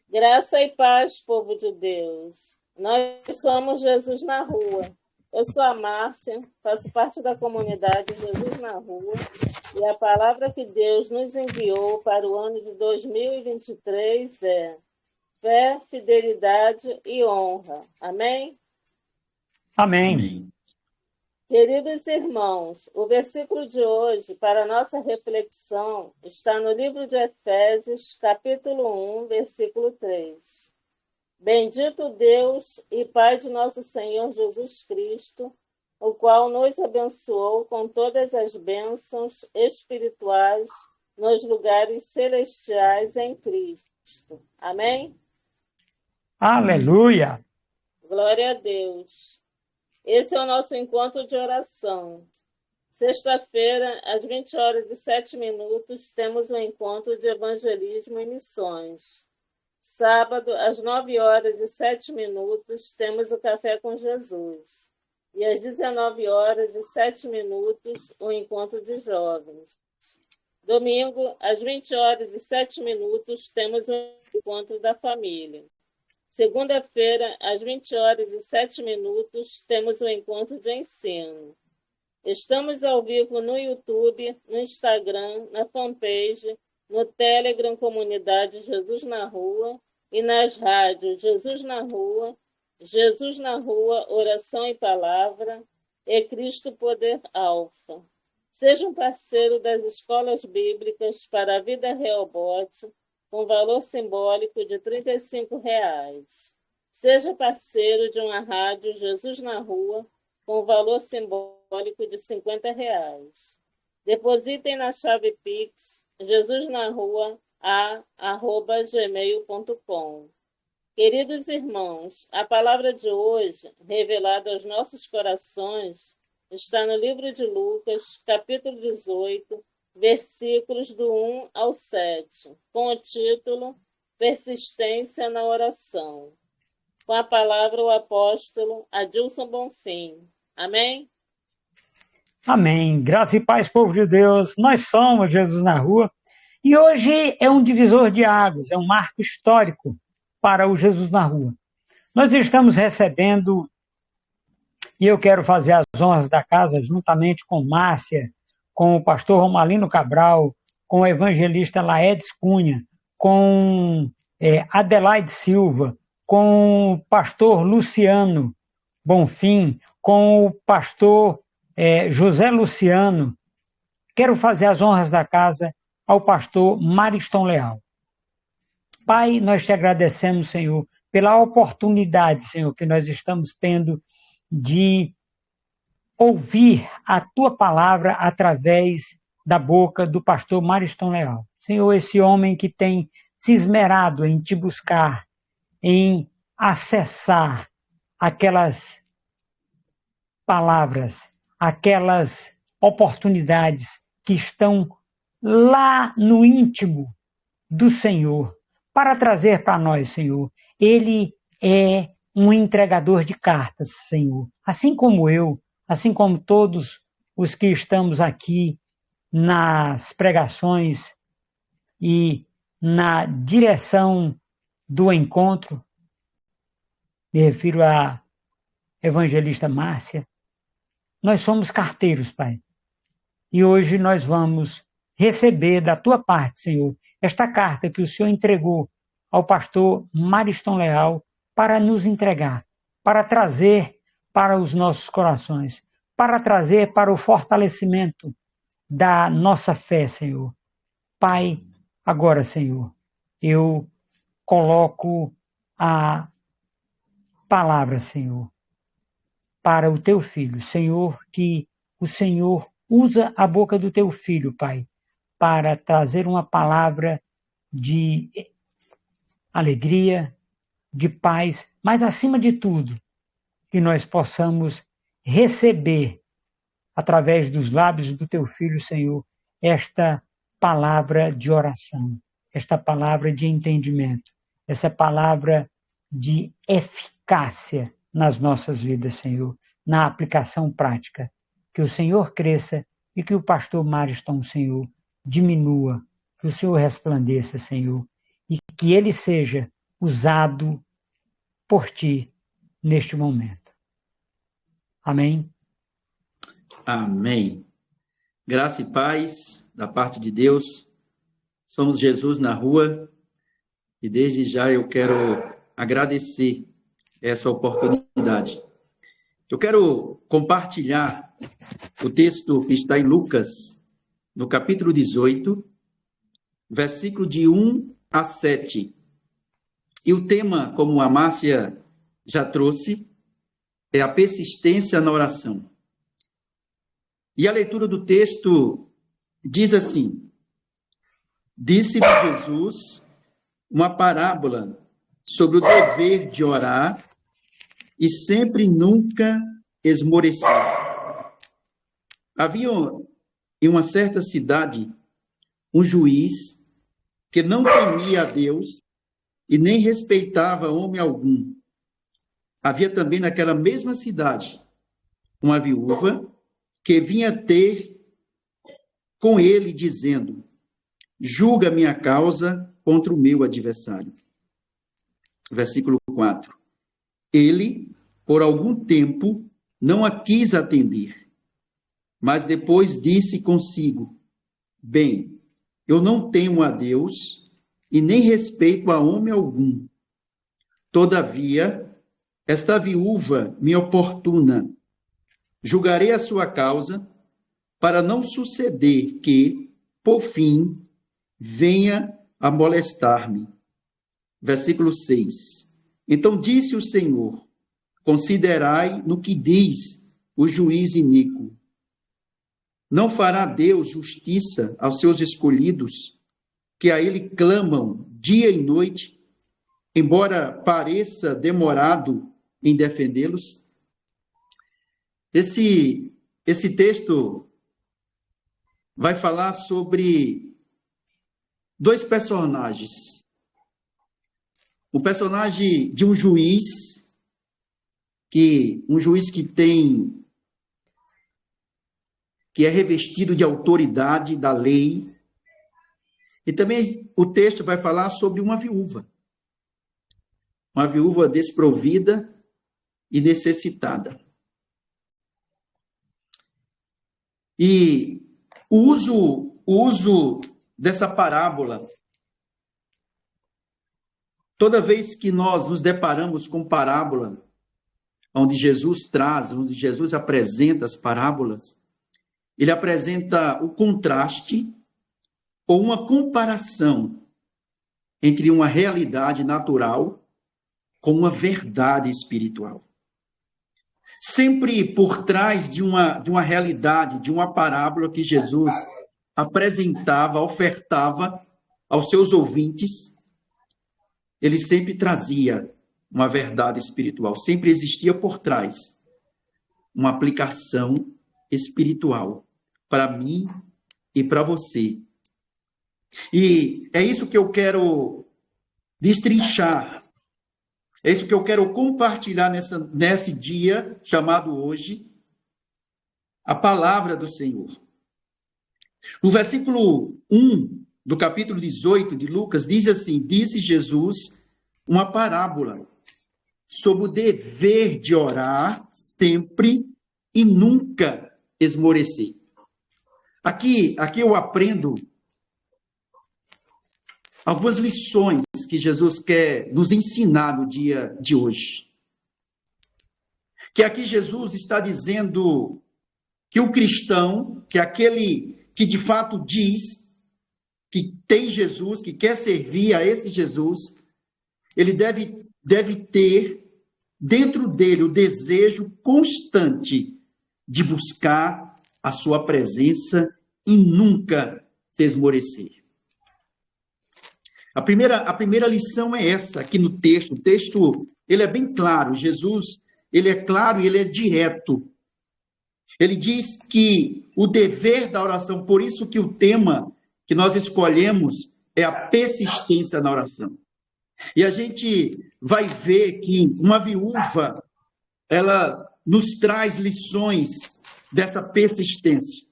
Graça e paz, povo de Deus. Nós somos Jesus na Rua. Eu sou a Márcia, faço parte da comunidade Jesus na Rua, e a palavra que Deus nos enviou para o ano de 2023 é fé, fidelidade e honra. Amém? Amém. Amém. Queridos irmãos, o versículo de hoje para nossa reflexão está no livro de Efésios, capítulo 1, versículo 3. Bendito Deus e Pai de nosso Senhor Jesus Cristo, o qual nos abençoou com todas as bênçãos espirituais nos lugares celestiais em Cristo. Amém? Aleluia. Glória a Deus. Esse é o nosso encontro de oração. Sexta-feira, às 20h07, temos um encontro de evangelismo e missões. Sábado, às 9h07, temos o Café com Jesus. E às 19h07, o encontro de jovens. Domingo, às 20h07, temos o encontro da família. Segunda-feira, às 20h07, temos o encontro de ensino. Estamos ao vivo no YouTube, no Instagram, na fanpage, no Telegram Comunidade Jesus na Rua e nas rádios Jesus na Rua, Oração e Palavra e Cristo Poder Alfa. Seja um parceiro das escolas bíblicas para a vida Rehobote, com valor simbólico de R$ 35. Seja parceiro de uma rádio Jesus na Rua, com valor simbólico de R$ 50. Depositem na chave Pix jesusnarua@gmail.com. Queridos irmãos, a palavra de hoje, revelada aos nossos corações, está no livro de Lucas, capítulo 18, versículos do 1 ao 7, com o título Persistência na Oração. Com a palavra o apóstolo Adilson Bonfim. Amém? Amém. Graça e paz, povo de Deus. Nós somos Jesus na Rua. E hoje é um divisor de águas, é um marco histórico para o Jesus na Rua. Nós estamos recebendo, e eu quero fazer as honras da casa juntamente com Márcia, com o pastor Romalino Cabral, com o evangelista Laedes Cunha, com Adelaide Silva, com o pastor Luciano Bonfim, com o pastor José Luciano. Quero fazer as honras da casa ao pastor Mariston Leal. Pai, nós te agradecemos, Senhor, pela oportunidade, Senhor, que nós estamos tendo de ouvir a tua palavra através da boca do pastor Mariston Leal. Senhor, esse homem que tem se esmerado em te buscar, em acessar aquelas palavras, aquelas oportunidades que estão lá no íntimo do Senhor, para trazer para nós, Senhor. Ele é um entregador de cartas, Senhor. Assim como eu, assim como todos os que estamos aqui nas pregações e na direção do encontro, me refiro à evangelista Márcia, nós somos carteiros, Pai. E hoje nós vamos receber da tua parte, Senhor, esta carta que o Senhor entregou ao pastor Mariston Leal para nos entregar, para trazer para os nossos corações, para trazer para o fortalecimento da nossa fé, Senhor. Pai, agora, Senhor, eu coloco a palavra, Senhor, para o teu filho. Senhor, que o Senhor usa a boca do teu filho, Pai, para trazer uma palavra de alegria, de paz, mas acima de tudo, que nós possamos receber, através dos lábios do teu filho, Senhor, esta palavra de oração, esta palavra de entendimento, essa palavra de eficácia nas nossas vidas, Senhor, na aplicação prática. Que o Senhor cresça e que o pastor Mariston, Senhor, diminua, que o Senhor resplandeça, Senhor, e que ele seja usado por ti neste momento. Amém? Amém. Graça e paz da parte de Deus. Somos Jesus na rua e desde já eu quero agradecer essa oportunidade. Eu quero compartilhar o texto que está em Lucas, no capítulo 18, versículo de 1 a 7. E o tema, como a Márcia já trouxe, é a persistência na oração. E a leitura do texto diz assim: Disse-lhe Jesus uma parábola sobre o dever de orar e sempre e nunca esmorecer. Havia em uma certa cidade um juiz que não temia a Deus e nem respeitava homem algum. Havia também naquela mesma cidade uma viúva que vinha ter com ele dizendo: julga minha causa contra o meu adversário. Versículo 4. Ele, por algum tempo, não a quis atender, mas depois disse consigo: bem, eu não temo a Deus e nem respeito a homem algum. Todavia, esta viúva me oportuna. Julgarei a sua causa, para não suceder que, por fim, venha a molestar-me. Versículo 6. Então disse o Senhor: considerai no que diz o juiz iníquo. Não fará Deus justiça aos seus escolhidos, que a ele clamam dia e noite, embora pareça demorado em defendê-los? Esse texto vai falar sobre dois personagens. O personagem de um juiz que é revestido de autoridade da lei. E também o texto vai falar sobre uma viúva desprovida e necessitada. E o uso dessa parábola, toda vez que nós nos deparamos com parábola, onde Jesus apresenta as parábolas, ele apresenta o contraste ou uma comparação entre uma realidade natural com uma verdade espiritual. Sempre por trás de uma realidade, de uma parábola que Jesus apresentava, ofertava aos seus ouvintes, ele sempre trazia uma verdade espiritual. Sempre existia por trás uma aplicação espiritual para mim e para você. E é isso que eu quero destrinchar. É isso que eu quero compartilhar nesse dia chamado hoje, a palavra do Senhor. No versículo 1 do capítulo 18 de Lucas, diz assim: disse Jesus uma parábola sobre o dever de orar sempre e nunca esmorecer. Aqui eu aprendo algumas lições que Jesus quer nos ensinar no dia de hoje. Que aqui Jesus está dizendo que o cristão, que aquele que de fato diz que tem Jesus, que quer servir a esse Jesus, ele deve ter dentro dele o desejo constante de buscar a sua presença e nunca se esmorecer. A primeira lição é essa aqui no texto. O texto, ele é bem claro. Jesus, ele é claro e ele é direto. Ele diz que o dever da oração, por isso que o tema que nós escolhemos é a persistência na oração. E a gente vai ver que uma viúva, ela nos traz lições dessa persistência.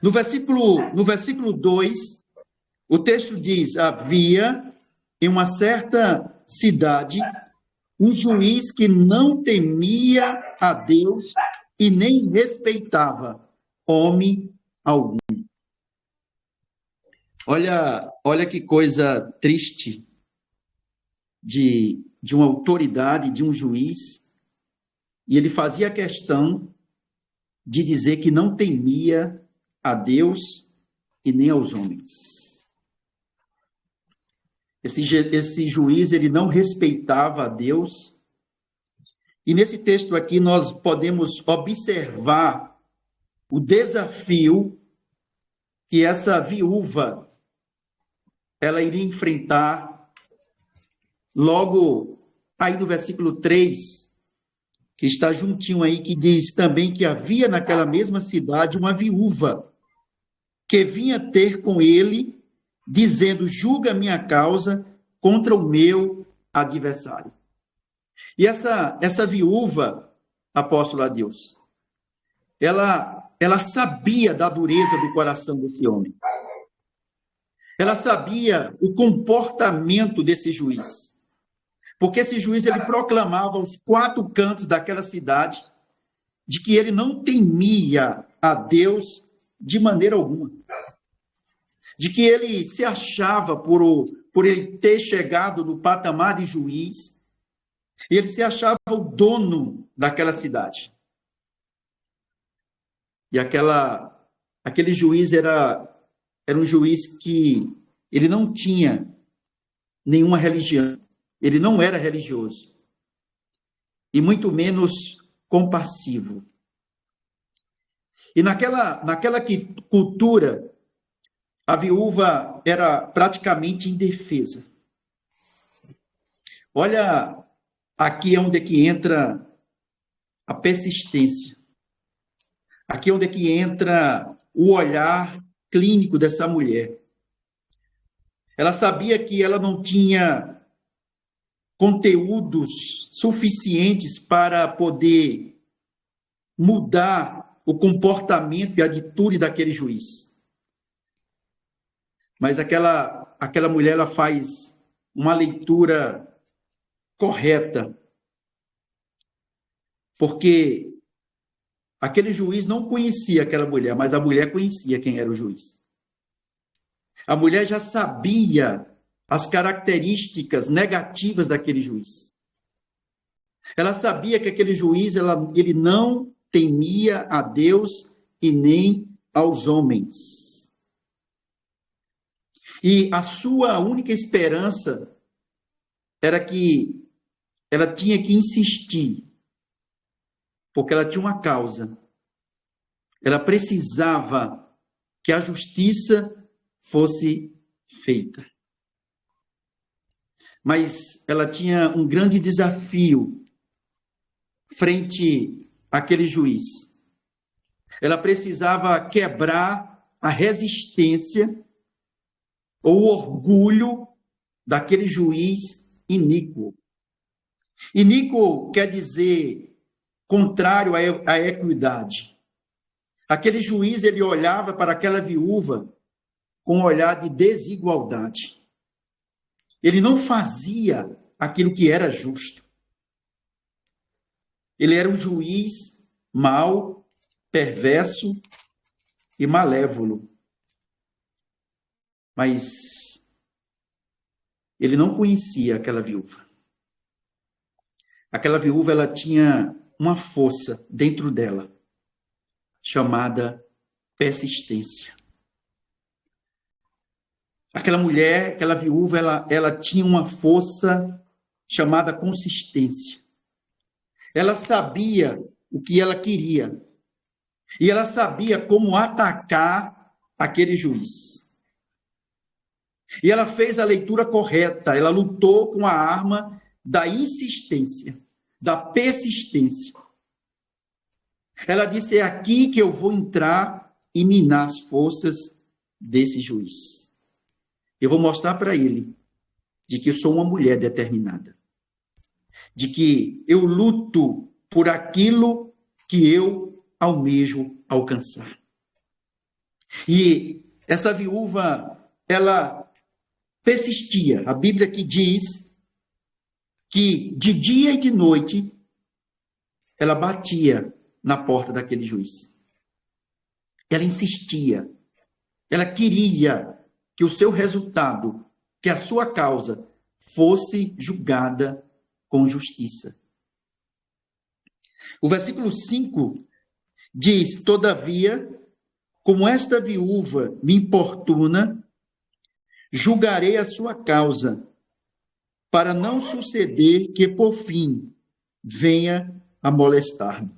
No versículo 2, o texto diz: havia em uma certa cidade, um juiz que não temia a Deus e nem respeitava homem algum. Olha que coisa triste de uma autoridade, de um juiz, e ele fazia questão de dizer que não temia a Deus e nem aos homens. Esse juiz, ele não respeitava a Deus. E nesse texto aqui nós podemos observar o desafio que essa viúva ela iria enfrentar logo aí no versículo 3, que está juntinho aí, que diz também que havia naquela mesma cidade uma viúva que vinha ter com ele, dizendo: julga minha causa contra o meu adversário. E essa viúva, apóstolo a Deus, ela sabia da dureza do coração desse homem. Ela sabia o comportamento desse juiz. Porque esse juiz, ele proclamava aos quatro cantos daquela cidade de que ele não temia a Deus de maneira alguma. De que ele se achava, por ele ter chegado no patamar de juiz, ele se achava o dono daquela cidade. E aquele juiz era um juiz que ele não tinha nenhuma religião. Ele não era religioso. E muito menos compassivo. E naquela cultura, a viúva era praticamente indefesa. Olha, aqui é onde é que entra a persistência. Aqui é onde é que entra o olhar clínico dessa mulher. Ela sabia que ela não tinha conteúdos suficientes para poder mudar o comportamento e a atitude daquele juiz. Mas aquela mulher, ela faz uma leitura correta, porque aquele juiz não conhecia aquela mulher, mas a mulher conhecia quem era o juiz. A mulher já sabia as características negativas daquele juiz. Ela sabia que aquele juiz, ele não temia a Deus e nem aos homens. E a sua única esperança era que ela tinha que insistir, porque ela tinha uma causa. Ela precisava que a justiça fosse feita. Mas ela tinha um grande desafio frente àquele juiz. Ela precisava quebrar a resistência ou o orgulho daquele juiz iníquo. Iníquo quer dizer contrário à equidade. Aquele juiz, ele olhava para aquela viúva com um olhar de desigualdade. Ele não fazia aquilo que era justo. Ele era um juiz mau, perverso e malévolo. Mas ele não conhecia aquela viúva. Aquela viúva, ela tinha uma força dentro dela, chamada persistência. Aquela mulher, aquela viúva, ela tinha uma força chamada consistência. Ela sabia o que ela queria. E ela sabia como atacar aquele juiz. E ela fez a leitura correta. Ela lutou com a arma da insistência, da persistência. Ela disse: é aqui que eu vou entrar e minar as forças desse juiz. Eu vou mostrar para ele de que eu sou uma mulher determinada. De que eu luto por aquilo que eu almejo alcançar. E essa viúva, ela persistia. A Bíblia aqui diz que de dia e de noite ela batia na porta daquele juiz. Ela insistia. Ela queria que o seu resultado, que a sua causa fosse julgada com justiça. O versículo 5 diz: todavia, como esta viúva me importuna, julgarei a sua causa, para não suceder que, por fim, venha a molestar-me.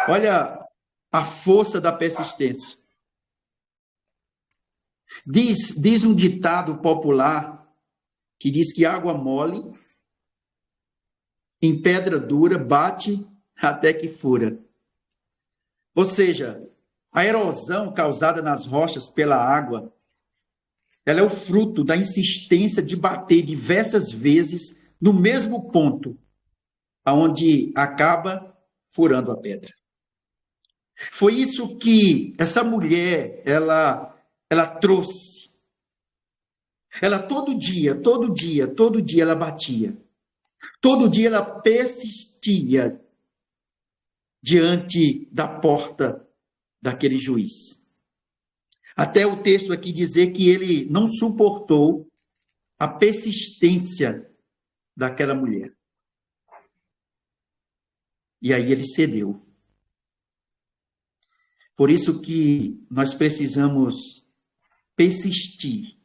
Olha a força da persistência. Diz um ditado popular que diz que água mole em pedra dura bate até que fura. Ou seja, a erosão causada nas rochas pela água, ela é o fruto da insistência de bater diversas vezes no mesmo ponto, aonde acaba furando a pedra. Foi isso que essa mulher, ela trouxe. Ela todo dia ela batia. Todo dia ela persistia diante da porta daquele juiz. Até o texto aqui dizer que ele não suportou a persistência daquela mulher. E aí ele cedeu. Por isso que nós precisamos persistir.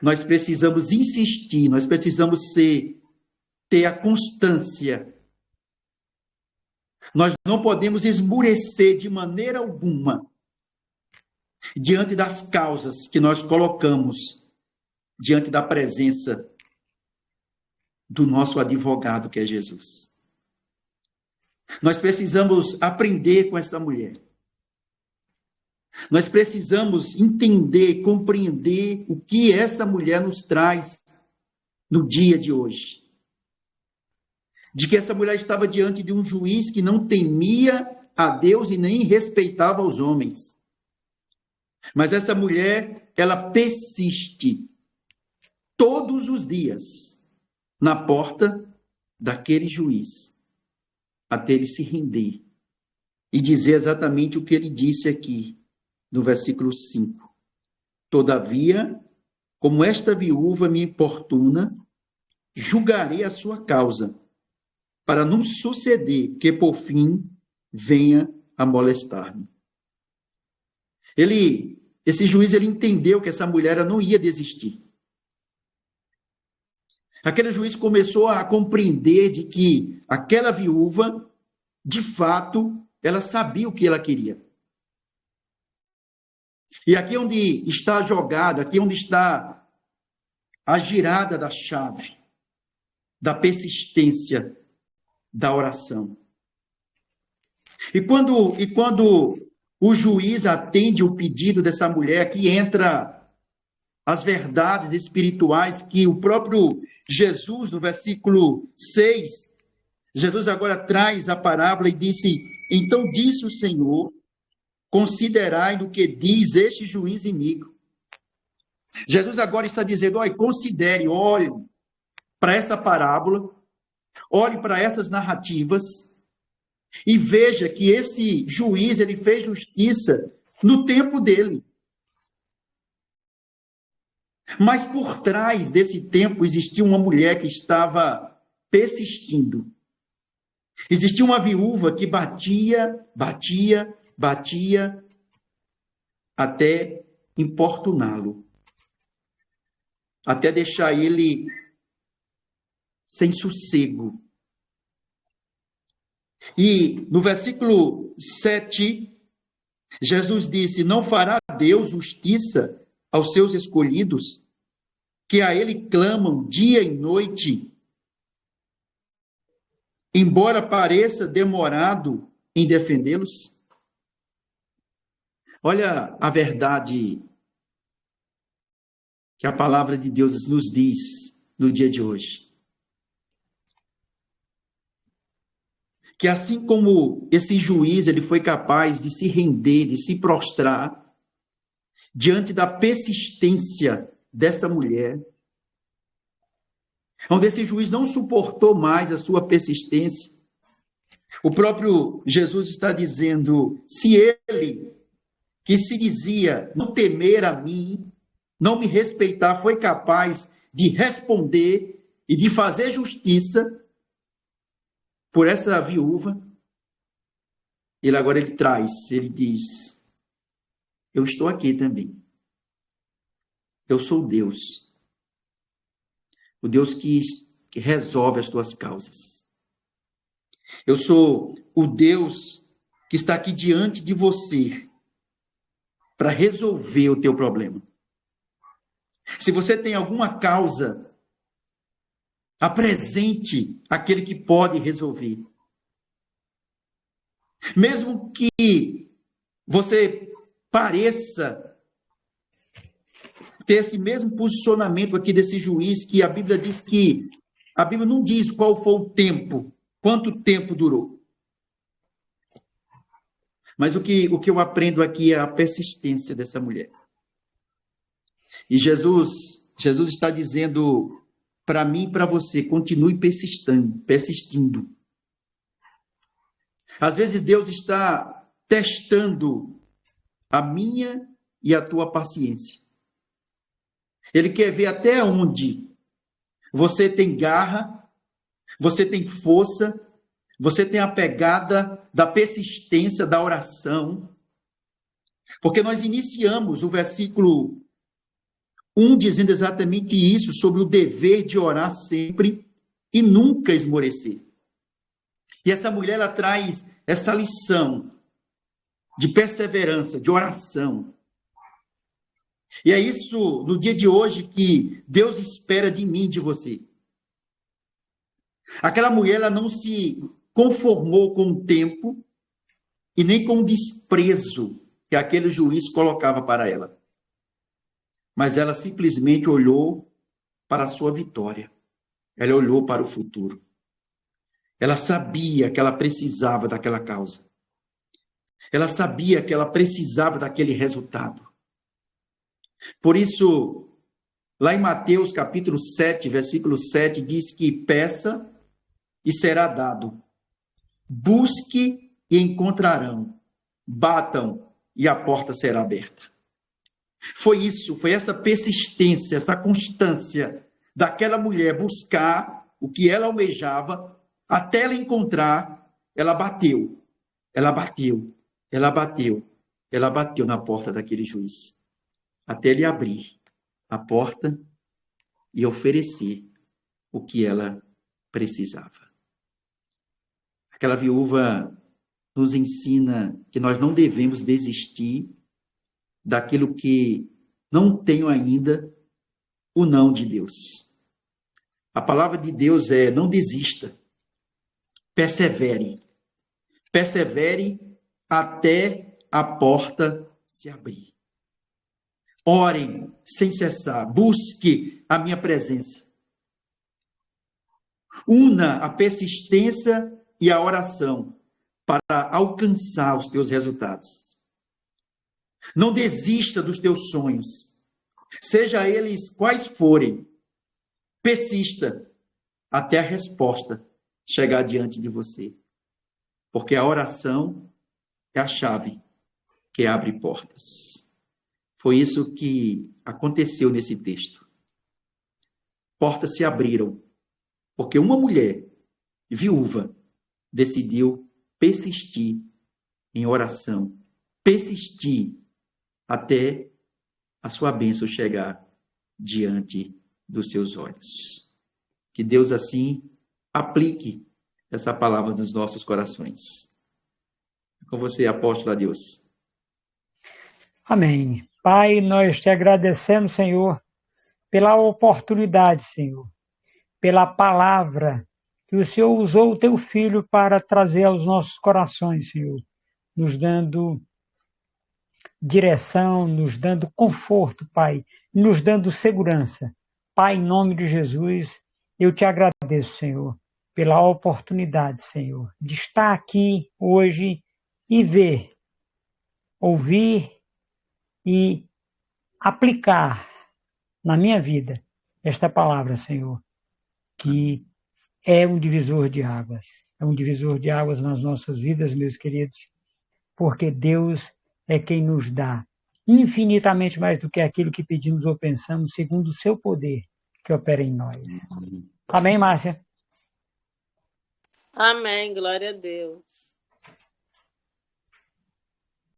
Nós precisamos insistir, nós precisamos ter a constância. Nós não podemos esmurecer de maneira alguma diante das causas que nós colocamos diante da presença do nosso advogado, que é Jesus. Nós precisamos aprender com essa mulher. Nós precisamos entender, compreender o que essa mulher nos traz no dia de hoje. De que essa mulher estava diante de um juiz que não temia a Deus e nem respeitava os homens. Mas essa mulher, ela persiste todos os dias na porta daquele juiz, até ele se render e dizer exatamente o que ele disse aqui no versículo 5. Todavia, como esta viúva me importuna, julgarei a sua causa, para não suceder que, por fim, venha a molestar-me. Esse juiz, ele entendeu que essa mulher não ia desistir. Aquele juiz começou a compreender de que aquela viúva, de fato, ela sabia o que ela queria. E aqui onde está jogada, aqui onde está a girada da chave, da persistência, da oração. E quando o juiz atende o pedido dessa mulher, que entra as verdades espirituais que o próprio Jesus, no versículo 6, Jesus agora traz a parábola e disse: então disse o Senhor, considerai no que diz este juiz iníquo. Jesus agora está dizendo: olhe, considere, olhe para esta parábola, olhe para essas narrativas e veja que esse juiz, ele fez justiça no tempo dele. Mas por trás desse tempo existia uma mulher que estava persistindo. Existia uma viúva que batia, até importuná-lo, até deixar ele sem sossego. E no versículo 7, Jesus disse: não fará Deus justiça aos seus escolhidos, que a ele clamam dia e noite, embora pareça demorado em defendê-los? Olha a verdade que a palavra de Deus nos diz no dia de hoje. Que assim como esse juiz, ele foi capaz de se render, de se prostrar, diante da persistência dessa mulher, onde esse juiz não suportou mais a sua persistência. O próprio Jesus está dizendo, se ele, que se dizia não temer a mim, não me respeitar, foi capaz de responder e de fazer justiça por essa viúva, ele traz, ele diz, eu estou aqui também. Eu sou Deus. O Deus que resolve as tuas causas. Eu sou o Deus que está aqui diante de você para resolver o teu problema. Se você tem alguma causa, apresente aquele que pode resolver. Mesmo que você pareça ter esse mesmo posicionamento aqui desse juiz, que a Bíblia diz que, a Bíblia não diz qual foi o tempo, quanto tempo durou. Mas o que eu aprendo aqui é a persistência dessa mulher. E Jesus está dizendo para mim e para você, continue persistindo. Às vezes Deus está testando a minha e a tua paciência. Ele quer ver até onde você tem garra, você tem força, você tem a pegada da persistência, da oração. Porque nós iniciamos o versículo 1 dizendo exatamente isso, sobre o dever de orar sempre e nunca esmorecer. E essa mulher, ela traz essa lição de perseverança, de oração. E é isso, no dia de hoje, que Deus espera de mim e de você. Aquela mulher, ela não se conformou com o tempo e nem com o desprezo que aquele juiz colocava para ela. Mas ela simplesmente olhou para a sua vitória. Ela olhou para o futuro. Ela sabia que ela precisava daquela causa. Ela sabia que ela precisava daquele resultado. Por isso, lá em Mateus capítulo 7, versículo 7, diz que peça e será dado. Busque e encontrarão. Batam e a porta será aberta. Foi isso, foi essa persistência, essa constância daquela mulher buscar o que ela almejava, até ela encontrar, ela bateu na porta daquele juiz, até ele abrir a porta e oferecer o que ela precisava. Aquela viúva nos ensina que nós não devemos desistir daquilo que não tenho ainda, o não de Deus. A palavra de Deus é: não desista, persevere. Persevere até a porta se abrir. Orem sem cessar, busque a minha presença. Una a persistência e a oração para alcançar os teus resultados. Não desista dos teus sonhos, seja eles quais forem. Persista até a resposta chegar diante de você. Porque a oração é a chave que abre portas. Foi isso que aconteceu nesse texto. Portas se abriram, porque uma mulher viúva decidiu persistir em oração, persistir até a sua bênção chegar diante dos seus olhos. Que Deus assim aplique essa palavra nos nossos corações. Com você, apóstolo, a Deus. Amém. Pai, nós te agradecemos, Senhor, pela oportunidade, Senhor, pela palavra que o Senhor usou o teu Filho para trazer aos nossos corações, Senhor, nos dando direção, nos dando conforto, Pai, nos dando segurança. Pai, em nome de Jesus, eu te agradeço, Senhor, pela oportunidade, Senhor, de estar aqui hoje e ver, ouvir e aplicar na minha vida esta palavra, Senhor, que é um divisor de águas. É um divisor de águas nas nossas vidas, meus queridos, porque Deus é quem nos dá infinitamente mais do que aquilo que pedimos ou pensamos, segundo o seu poder que opera em nós. Amém, Márcia? Amém, glória a Deus.